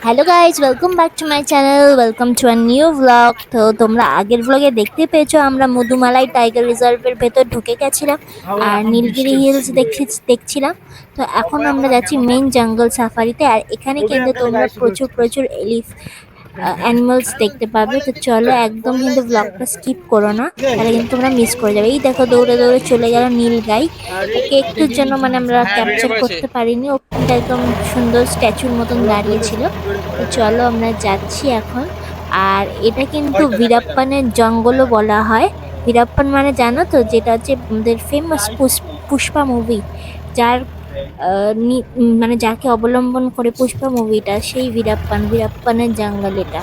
Hello guys, welcome back to my channel, welcome to a new blog. তো তোমরা আগের ব্লগে দেখতে পেয়েছো আমরা মধুমালাই টাইগার রিজার্ভের ভেতর ঢুকে গেছিলাম আর নীলগিরি হিলস দেখছিলাম। তো এখন আমরা যাচ্ছি মেইন জঙ্গল সাফারিতে, আর এখানে কিন্তু তোমরা প্রচুর প্রচুর অ্যানিমালস দেখতে পাবে। তো চলো, একদম কিন্তু ব্লগটা স্কিপ করো না, তাহলে কিন্তু তোমরা মিস করে যাবে। এই দেখো, দৌড়ে দৌড়ে চলে গেল নীল গাই। ওকে একটুর জন্য মানে আমরা ক্যাপচার করতে পারিনি, ও কিন্তু একদম সুন্দর স্ট্যাচুর মতন দাঁড়িয়েছিল। তো চলো আমরা যাচ্ছি এখন। আর এটা কিন্তু বীরাপ্পানের জঙ্গলও বলা হয়। বীরাপ্পান মানে জানো তো, যেটা হচ্ছে আমাদের ফেমাস পুষ্পা মুভি, যার মানে যাকে অবলম্বন করে পুষ্পা মুভিটা, সেই বীরাপ্পানের জঙ্গল এটা।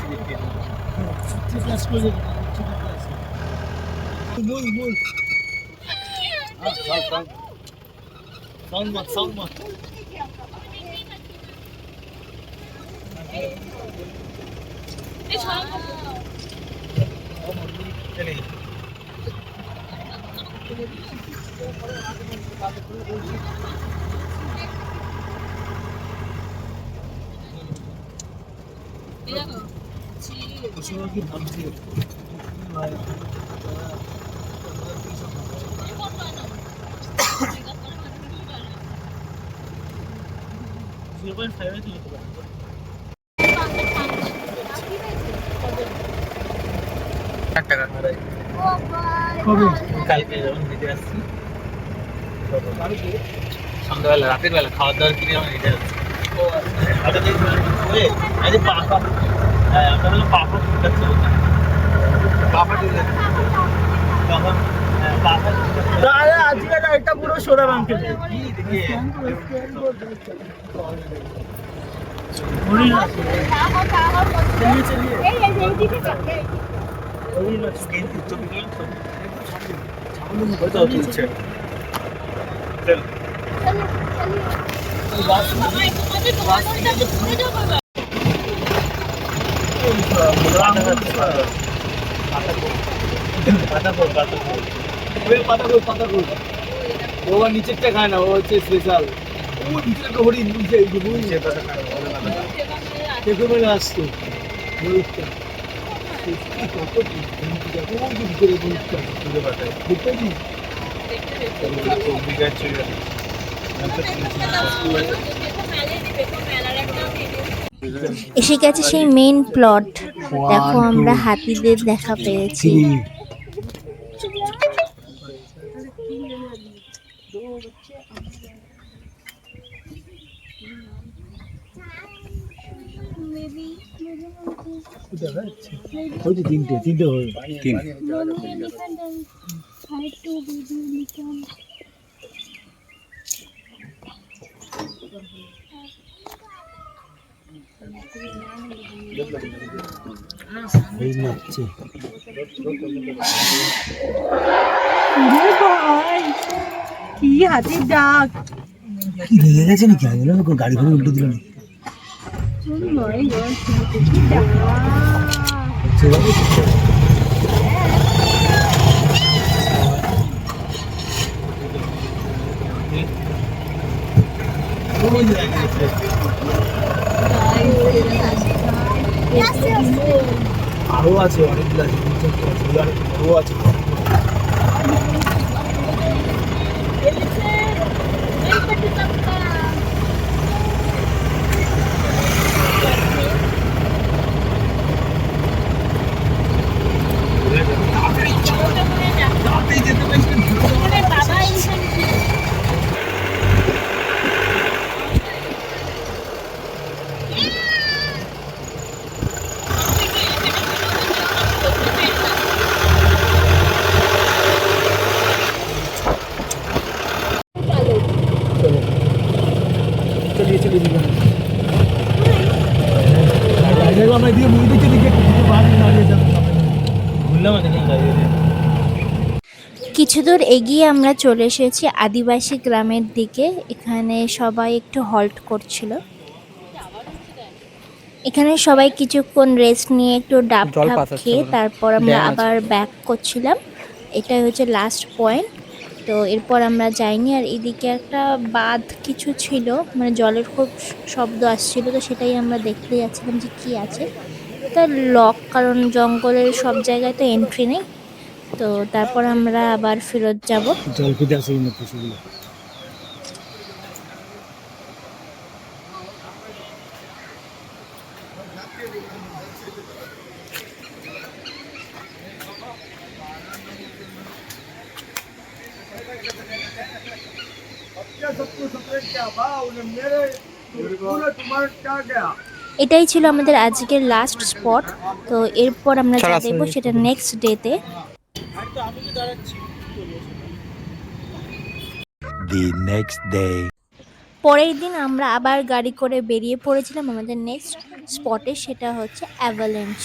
কালকে যখন হেঁটে আসছি সন্ধ্যাবেলা রাতের বেলা খাওয়ার দাওয়ার কিনে যখন হেঁটে আসছি আমরা বললাম পাপড় ফুটাচ্ছে ওখানে আজকে এটা পুরো সোনার অঙ্কেল তুলছে ও নিচেরটা খায় না, ও হচ্ছে স্পেশাল। ও নিচের একটা হরিণ বুঝছে আসতো এসে গেছে সেই মেইন প্লট। দেখো, আমরা হাতিদের দেখা পেয়েছি। তিনটে হবে তিন কি হাতির ডাক! কি রেগে গেছে নাকি? গাড়ি ঘরে উল্টে দিল নাকি? আরো আছে অনেকগুলো আছে, আরো আছে। আমরা দিয়ে মুড়ি দিচ্ছি দিকে ঘুরলাম। কিছু দূর এগিয়ে আমরা চলে এসেছি আদিবাসী গ্রামের দিকে। এখানে সবাই একটু হল্ট করছিল। এখানে সবাই কিছুক্ষণ রেস্ট নিয়ে একটু ডাব জল ঠাব পাস হচ্ছে খেয়ে পুরো তারপর আমরা ড্যাম আছে। আবার ব্যাক করছিলাম। এটাই হচ্ছে লাস্ট পয়েন্ট। তো এরপর আমরা যাইনি। আর এদিকে একটা বাঁধ কিছু ছিল, মানে জলের খুব শব্দ আসছিল, তো সেটাই আমরা দেখতে যাচ্ছিলাম যে কি আছে। এটা লক, কারণ জঙ্গলের সব জায়গায় তো এন্ট্রি নেই। তো তারপর আমরা আবার ফেরত যাব। জল খেতে আসে কিন্তু পশুগুলো। এটাই ছিল আমাদের আজকের লাস্ট স্পট। তো এরপর আমরা চল যা আসতে দেখবো সেটা নেক্সট ডেতে। The next day. পরের দিন আমরা আবার গাড়ি করে বেরিয়ে পড়েছিলাম আমাদের নেক্সট স্পটে, সেটা হচ্ছে অ্যাভালেঞ্চ।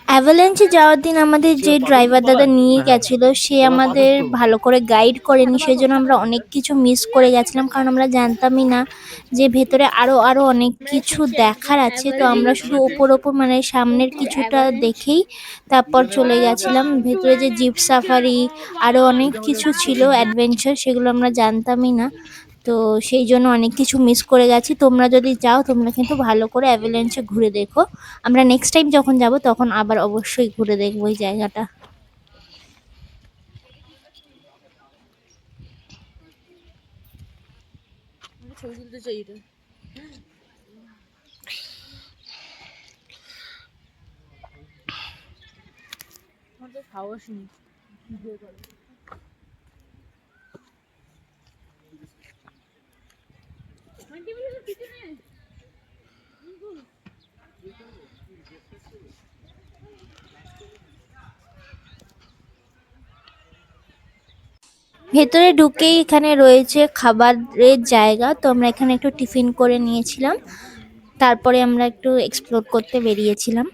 অ্যাভালেঞ্চে যাওয়ার দিন আমাদের যে ড্রাইভার দাদা নিয়ে গেছিল সে আমাদের ভালো করে গাইড করেনি, সেই জন্য আমরা অনেক কিছু মিস করে গেছিলাম, কারণ আমরা জানতামই না যে ভেতরে আরো আরো অনেক কিছু দেখার আছে। তো আমরা শুধু ওপর ওপর মানে সামনের কিছুটা দেখেই তারপর চলে গেছিলাম। ভেতরে যে জিপ সাফারি আরো অনেক কিছু ছিল অ্যাডভেঞ্চার, সেগুলো আমরা জানতামই না। তো সেই জন্য অনেক কিছু মিস করে গেছি। তোমরা যদি যাও তোমরা কিন্তু ভালো করে অ্যাভালেঞ্চে ঘুরে দেখো। আমরা নেক্সট টাইম যখন যাব তখন আবার অবশ্যই ঘুরে দেখবো এই জায়গাটা। ছবি তুলতে চাই এটা। আমার তো সাহস নেই। ভেতরে ঢুকেই এখানে রয়েছে খাবারের জায়গা, তো আমরা এখানে একটু টিফিন করে নিয়েছিলাম। তারপরে আমরা একটু এক্সপ্লোর করতে বেরিয়েছিলাম।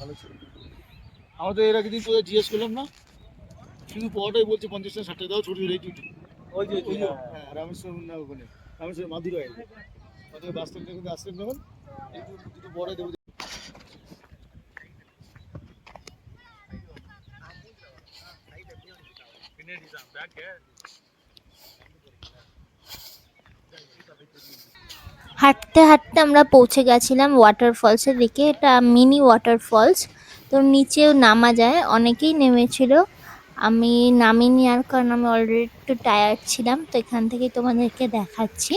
ভালো ছিল। আমরা তো এর আগে দিন তোদের জিজ্ঞেস করলাম না, শুধু পরোটাই বলছে 50 টাকা 60 টাকা দাও, ছোট রেডি। ওই যে হ্যাঁ রামেশ্বর না, ওখানে রামেশ্বর মাদুরাই ওদের বাস স্ট্যান্ড থেকে আসলেন যখন এই দুটো বড় দেবো। হাঁটতে হাঁটতে আমরা পৌঁছে গেছিলাম ওয়াটারফলসের দিকে। এটা মিনি ওয়াটারফলস, তো নিচেও নামা যায়। অনেকেই নেমেছিল, আমি নামিনি, আর কারণ আমি অলরেডি একটু টায়ার্ড ছিলাম। তো এখান থেকে তোমাদেরকে দেখাচ্ছি।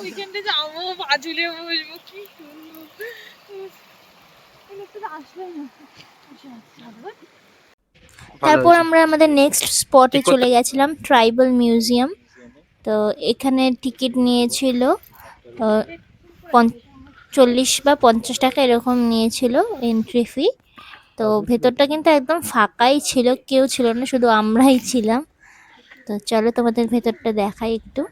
ওইখানটা যাবো, পা ঝুলিয়ে বসবো, কি সুন্দর। আসবে না। তারপর আমরা আমাদের নেক্সট স্পটে চলে গেছিলাম, ট্রাইবাল মিউজিয়াম। তো এখানে টিকিট নিয়েছিল 40 বা 50 টাকা এরকম নিয়েছিল এন্ট্রি ফি। তো ভেতরটা কিন্তু একদম ফাঁকাই ছিল, কেউ ছিল না, শুধু আমরাই ছিলাম। তো চলো তোমাদের ভেতরটা দেখাই একটু।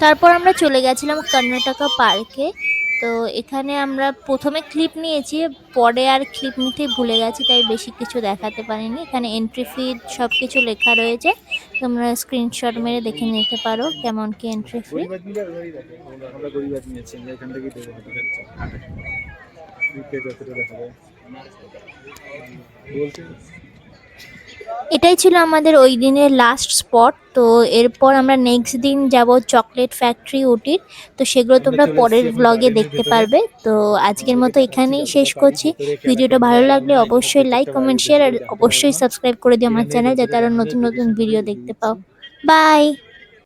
তারপর আমরা চলে গেছিলাম কর্ণাটকা পার্কে। তো এখানে আমরা প্রথমে ক্লিপ নিয়েছি, পরে আর ক্লিপ নিতে ভুলে গেছি, তাই বেশি কিছু দেখাতে পারিনি। এখানে এন্ট্রি ফি সব কিছু লেখা রয়েছে, তোমরা স্ক্রিনশট মেরে দেখে নিতে পারো কেমন কি এন্ট্রি ফি। গরিব আদমি আমরা গরিব আদমি আছি, আমরা এখান থেকেই দেবো যতটা দেখা যায় বলছি। এটাই ছিল আমাদের ওই দিনের লাস্ট স্পট। তো এরপর আমরা নেক্সট দিন যাব চকলেট ফ্যাক্টরি উটির। তো সেগুলো তোমরা পরের ব্লগে দেখতে পারবে। তো আজকের মতো এখানেই শেষ করছি। ভিডিওটা ভালো লাগলে অবশ্যই লাইক কমেন্ট শেয়ার আর অবশ্যই সাবস্ক্রাইব করে দিও আমার চ্যানেল, যাতে আরো নতুন নতুন ভিডিও দেখতে পাও। বাই।